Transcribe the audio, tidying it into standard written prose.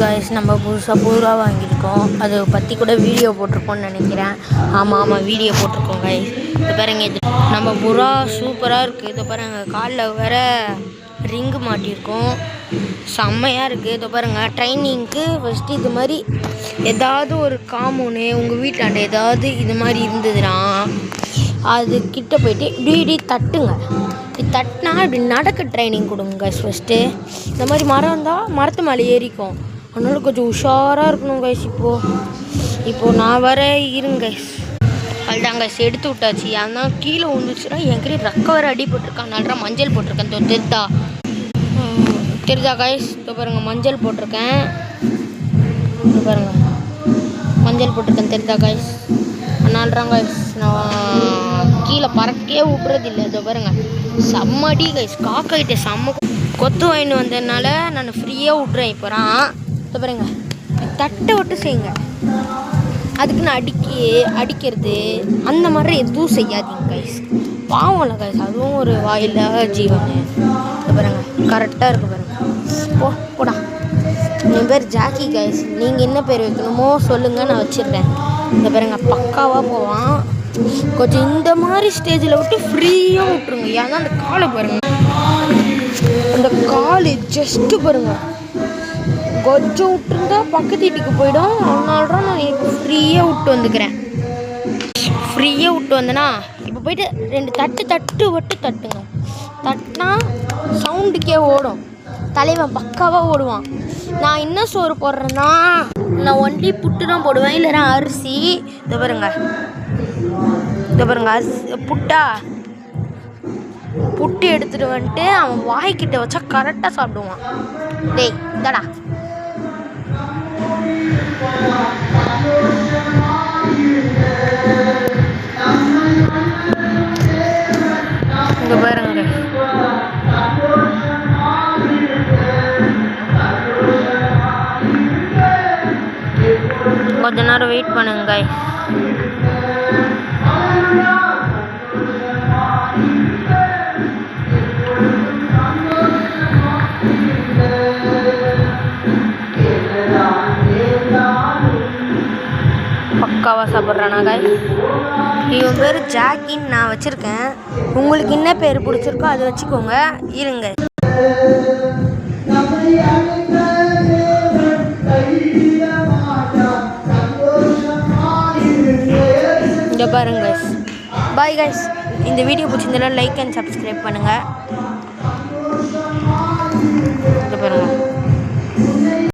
Guys நம்ம புதுசாக வாங்கியிருக்கோம். அதை பற்றி கூட வீடியோ போட்டிருக்கோம்னு நினைக்கிறேன். ஆமாம் வீடியோ போட்டிருக்கோம் गाइस. இது பாருங்க, இது நம்ம புறா சூப்பராக இருக்குது. இது பாருங்க, காலில் வேற ரிங்கு மாட்டியிருக்கோம். செம்மையாக இருக்குது. இது பாருங்க, ட்ரைனிங்க்கு ஃபஸ்ட்டு இது மாதிரி ஏதாவது ஒரு காமூனு உங்கள் வீட்டாண்ட ஏதாவது இது மாதிரி இருந்ததுன்னா அது கிட்ட போயிட்டு இப்படி தட்டுங்க. இப்படி தட்டினா இப்படி நடக்க ட்ரைனிங் கொடுங்க கைஸ். ஃபஸ்ட்டு இந்த மாதிரி மரம் இருந்தால் மரத்து மேலே ஏறிக்கும். அதனால கொஞ்சம் உஷாராக இருக்கணும் கைஸ். இப்போது நான் வர இருங்க கைஸ். அதுதான் கைஸ், எடுத்து விட்டாச்சு. அதனால் கீழே விழுந்துச்சுன்னா என்கிட்ட ரெக்க வர அடிபட்டிருக்கான். நல்லா மஞ்சள் போட்டிருக்கேன். தெரிதா கைஸ்? இப்போ பாருங்கள், மஞ்சள் போட்டிருக்கேன். இது பாருங்கள், மஞ்சள் போட்டிருக்கேன். தெரிதா கைஸ்? அதனால்தான் கைஸ் நான் கீழே பறக்கே விட்றதில்லை. இதோ பாருங்கள், செம்மடி கைஸ். காக்கிட்ட செம்ம கொத்து வாங்கிட்டு வந்ததுனால நான் ஃப்ரீயாக விட்றேன். இப்போதான் இதோ பாருங்க, தட்டை விட்டு செய்யுங்க. அதுக்கு நான் அடிக்கிறது அந்த மாதிரி எதுவும் செய்யாதீங்க கைஸ். பாவம் இல்லை கைஸ், அதுவும் ஒரு வாயில்லா ஜீவன். இதோ பாருங்க, கரெக்டாக இருக்கு பாருங்க. போடா. என் பேர் ஜாக்கி கைஸ். நீங்கள் என்ன பேர் வைக்கணுமோ சொல்லுங்கள், நான் வச்சிடுறேன். இந்த பாருங்க, பக்காவாக போவான். கொஞ்சம் இந்த மாதிரி ஸ்டேஜில் விட்டு ஃப்ரீயாக விட்ருங்க. ஏன்னா அந்த காலை பாருங்க, அந்த கால் ஜஸ்ட்டு பாருங்க, கொஞ்சம் விட்டுருந்தா பக்கத்து வீட்டுக்கு போயிடும். அதனால தான் நான் எனக்கு ஃப்ரீயாக விட்டு வந்துக்கிறேன். ஃப்ரீயாக விட்டு வந்தேன்னா இப்போ போயிட்டு 2 தட்டு தட்டுங்க. தட்டினா சவுண்டுக்கே ஓடும். தலைவன் பக்காவாக ஓடுவான். நான் என்ன சோறு போடுறேன்னா, நான் ஒன்லி புட்டு தான் போடுவேன், இல்லைன்னா அரிசி. இதை பாருங்க, அரிசி புட்டு எடுத்துகிட்டு வந்துட்டு அவன் வாய்க்கிட்ட வச்சா கரெக்டாக சாப்பிடுவான். டேய் இந்தடா. இங்கே பாருங்க, கொஞ்ச நேரம் வெயிட் பண்ணுங்க guys. பக்காவாக சாப்பிட்றானா guys? இவன் பேர் ஜாக்கின்னு நான் வச்சுருக்கேன். உங்களுக்கு என்ன பேர் பிடிச்சிருக்கோ அதை வச்சுக்கோங்க. இருங்க, இங்கே பாருங்க guys. பாய் guys. இந்த வீடியோ பிடிச்சிருந்தாலும் லைக் அண்ட் சப்ஸ்கிரைப் பண்ணுங்கள்.